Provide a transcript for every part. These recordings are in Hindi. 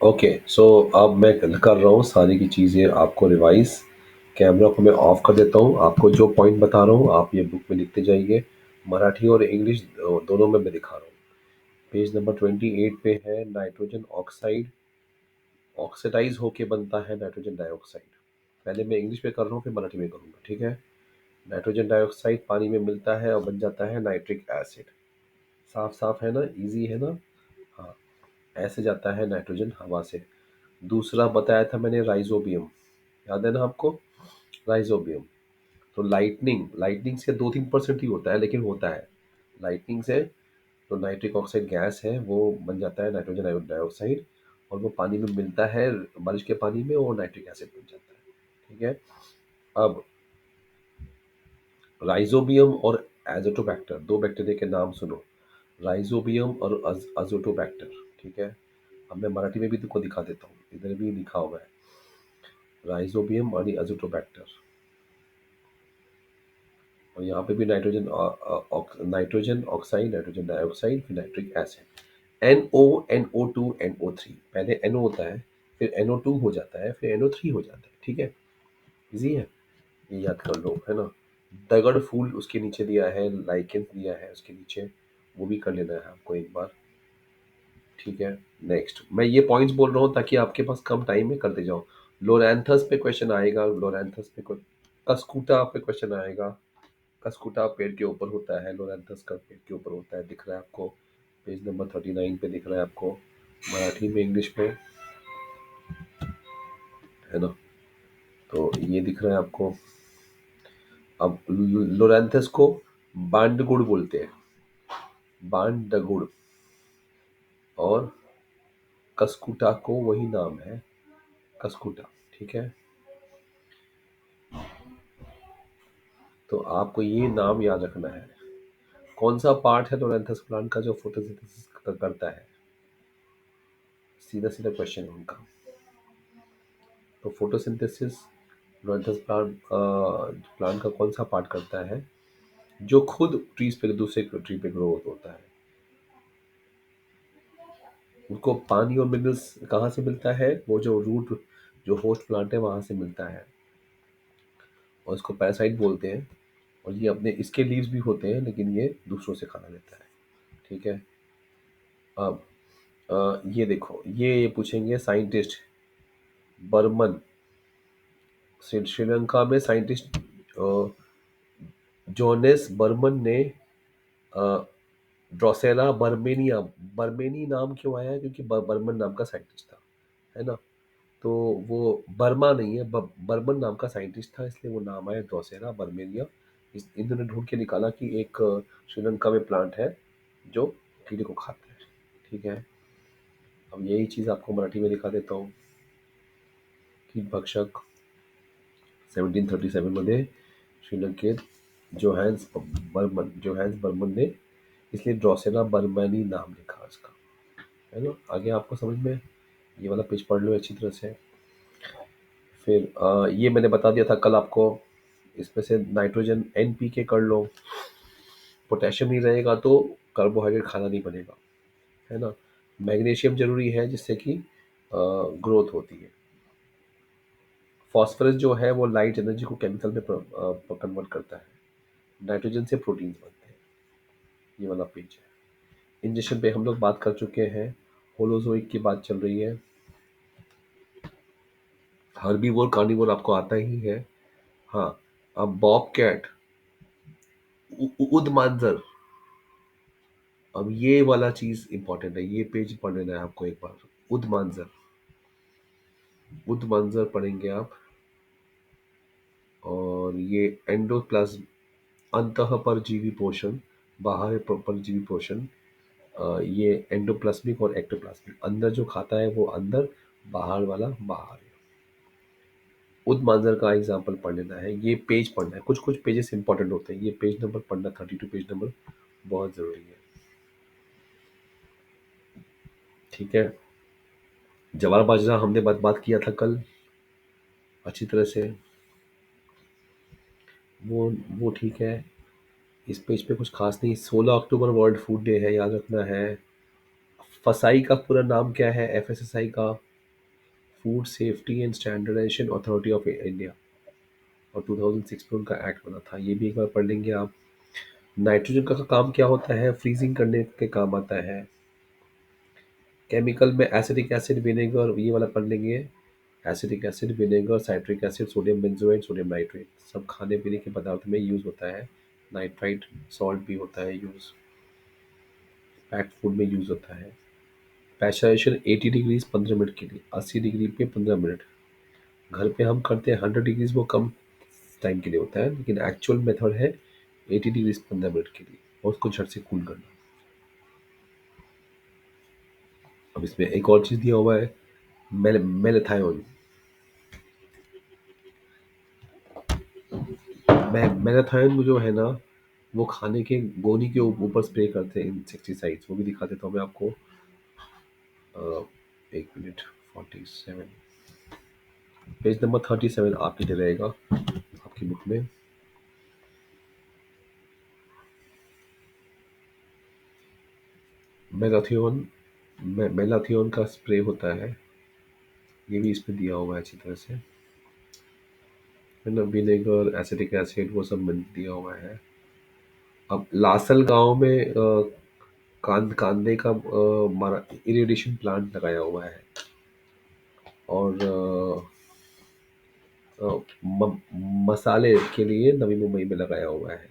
ओके, सो अब मैं कर रहा हूँ सारी की चीज़ें आपको रिवाइज। कैमरा को मैं ऑफ कर देता हूँ। आपको जो पॉइंट बता रहा हूँ आप ये बुक में लिखते जाइए। मराठी और इंग्लिश दोनों में मैं दिखा रहा हूँ। पेज नंबर 28 पे है नाइट्रोजन ऑक्साइड ऑक्सीडाइज होके बनता है नाइट्रोजन डाइऑक्साइड। पहले मैं इंग्लिश में कर रहा हूँ फिर मराठी में करूँगा, ठीक है। नाइट्रोजन डाइऑक्साइड पानी में मिलता है और बन जाता है नाइट्रिक एसिड। साफ साफ है ना, इजी है ना। हाँ, ऐसे जाता है नाइट्रोजन हवा से। दूसरा बताया था मैंने राइजोबियम, याद है ना आपको, राइजोबियम। तो लाइटनिंग लाइटनिंग से 2-3% ही होता है लेकिन होता है। लाइटनिंग से तो नाइट्रिक ऑक्साइड गैस है वो बन जाता है नाइट्रोजन डाइऑक्साइड, और वो पानी में मिलता है, बारिश के पानी में वो नाइट्रिक एसिड बन जाता है, ठीक है। अब राइजोबियम और एजोटोबैक्टर, दो बैक्टीरिया के नाम सुनो। राइजोबियम और अजोटोबैक्टर, ठीक है। अब मैं मराठी में भी तुमको दिखा देता हूँ, इधर भी लिखा हुआ है राइजोबियम और अजोटोबैक्टर। और यहाँ पे भी नाइट्रोजन ऑक्साइड, नाइट्रोजन डाइऑक्साइड, फिर nitric acid. NO, NO2, NO3। पहले NO होता है, फिर NO2 हो जाता है, फिर NO3 हो जाता है, ठीक है। इजी है, ये याद कर लो, है ना। दगड़ फूल उसके नीचे दिया है, लाइकेन दिया है उसके नीचे, वो भी कर लेना है आपको एक बार, ठीक है। नेक्स्ट मैं ये पॉइंट्स बोल रहा हूँ ताकि आपके पास कम टाइम में करते जाओ। लोरेंथस पे क्वेश्चन आएगा, लोरेंथस पे कस्कूटा पे क्वेश्चन आएगा। कस्कुटा पेड़ के ऊपर होता है, लोरेंथस का पेड़ के ऊपर होता है, दिख रहा है आपको। पेज नंबर 39 पे दिख रहा है आपको, मराठी में इंग्लिश में, है ना। तो ये दिख रहा है आपको। अब लोरेंथस को बांडगुड़ बोलते हैं, बांडगुड़। और कस्कुटा को वही नाम है, कस्कुटा, ठीक है। तो आपको ये नाम याद रखना है। कौन सा पार्ट है लोरेंथस प्लांट का जो फोटोसिंथेसिस करता है, सीधा सीधा क्वेश्चन है उनका। तो फोटोसिंथेसिस लोरेंथस प्लांट का कौन सा पार्ट करता है जो खुद ट्रीज पे दूसरे ट्री पे ग्रो होता है। उनको पानी और मिनरल्स कहाँ से मिलता है, वो जो रूट, जो होस्ट प्लांट है वहां से मिलता है, और इसको पैरासाइट बोलते हैं। और ये अपने, इसके लीव्स भी होते हैं लेकिन ये दूसरों से खाना लेता है, ठीक है। अब ये देखो, ये पूछेंगे साइंटिस्ट बर्मन, श्रीलंका में साइंटिस्ट जोनेस बर्मन ने ड्रोसेला बर्मेनिया, बर्मेनी नाम क्यों आया है क्योंकि बर्मन नाम का साइंटिस्ट था, है ना। तो वो बर्मा नहीं है, बर्मन नाम का साइंटिस्ट था, इसलिए वो नाम आया ड्रोसेला बर्मेनिया। इन्होंने ढूंढ के निकाला कि एक श्रीलंका में प्लांट है जो कीड़े को खाता है, ठीक है। अब यही चीज़ आपको मराठी में दिखा देता हूँ। कीट भक्षक 1737 मध्ये श्रीलंकेत जोहैन्स बर्मन ने, इसलिए ड्रोसेला बर्मनी नाम लिखा इसका, है ना। आगे आपको समझ में, ये वाला पेज पढ़ लो अच्छी तरह से। फिर ये मैंने बता दिया था कल आपको। इसमें से नाइट्रोजन NPK कर लो। पोटेशियम नहीं रहेगा तो कार्बोहाइड्रेट खाना नहीं बनेगा, है ना। मैग्नीशियम जरूरी है जिससे कि ग्रोथ होती है। फॉस्फोरस जो है वो लाइट एनर्जी को केमिकल में कन्वर्ट करता है। नाइट्रोजन से प्रोटीन्स बनते हैं। ये वाला पेज है। इंजेक्शन पे हम लोग बात कर चुके हैं। होलोजोइक की बात चल रही है। हर्बीवोर कार्निवोर आपको आता ही है। हाँ, अब बॉब कैट, उद मांजर। अब ये वाला चीज इंपॉर्टेंट है, ये पेज पढ़ लेना है आपको एक बार। उद मांजर, उद मांजर पढ़ेंगे आप। और ये एंडोप्लाज्म, अंतः परजीवी पोषण, बाहर परजीवी पोषण। ये एंडोप्लाज्मिक और एक्टोप्लाज्मिक, अंदर जो खाता है वो अंदर, बाहर वाला बाहर। उद मांजर का एग्जाम्पल पढ़ लेना है, ये पेज पढ़ना है। कुछ कुछ पेजेस इंपॉर्टेंट होते हैं, ये पेज नंबर पढ़ना, 32 पेज नंबर बहुत जरूरी है, ठीक है। जवार बाजरा हमने बात किया था कल अच्छी तरह से, वो ठीक है। इस पेज पे कुछ खास नहीं। 16 अक्टूबर वर्ल्ड फूड डे है, याद रखना है। फसाई का पूरा नाम क्या है, FSSAI का? Food safety and standardization authority of India, और 2006 में उनका एक्ट बना था, ये भी एक बार पढ़ लेंगे आप। नाइट्रोजन का काम क्या होता है, फ्रीजिंग करने के काम आता है। केमिकल में एसिटिक एसिड, विनेगर, ये वाला पढ़ लेंगे। Acetic acid, vinegar, citric acid, sodium benzoate, sodium nitrate, सब खाने पीने के पदार्थ में यूज़ होता है। नाइट्राइट सॉल्ट भी होता है यूज़, पैक्ड फूड में यूज़ होता है। प्रेशराइजेशन 80 डिग्रीज 15 मिनट के लिए, 80 डिग्री पे 15 मिनट। घर पे हम करते हैं 100 डिग्रीज, वो कम टाइम के लिए होता है, लेकिन एक्चुअल मेथड है 80 डिग्रीज 15 मिनट के लिए, और उसको झट से कूल करना। अब इसमें एक और चीज़ दिया हुआ है, मेलेथायोन। मेलेथायोन जो है ना, वो खाने के गोनी के ऊपर स्प्रे करते हैं इंसेक्टिसाइड्स, वो भी दिखा देता हूँ मैं आपको। एक मिनट, 47, पेज नंबर 37 आपके लिए रहेगा आपकी बुक में। मेलाथियोन, मेलाथियोन का स्प्रे होता है, ये भी इसमें दिया हुआ है अच्छी तरह से, है ना। विनेगर, एसिटिक एसिड, वो सब में दिया हुआ है। अब लासल गांव में कांदे का इरिडेशन प्लांट लगाया हुआ है, और मसाले के लिए नवी मुंबई में लगाया हुआ है,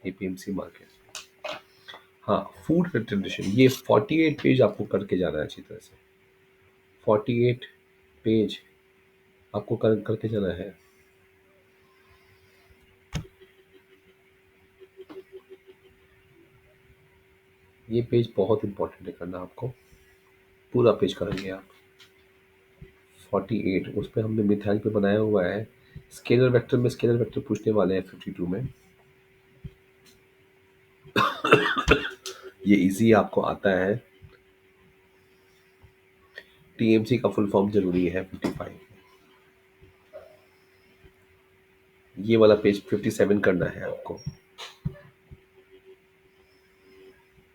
एपीएमसी मार्केट। हाँ, फूड ट्रेडिशन, ये 48 पेज आपको करके जाना है अच्छी तरह से। 48 पेज आपको करके जाना है। ये पेज बहुत इंपॉर्टेंट है करना आपको, पूरा पेज करेंगे आप। 48, उस पर हमने मिथाइल पे बनाया हुआ है। स्केलर वेक्टर में स्केलर वेक्टर पूछने वाले हैं 52 में, ये इजी आपको आता है। टीएमसी का फुल फॉर्म जरूरी है 55। ये वाला पेज 57 करना है आपको।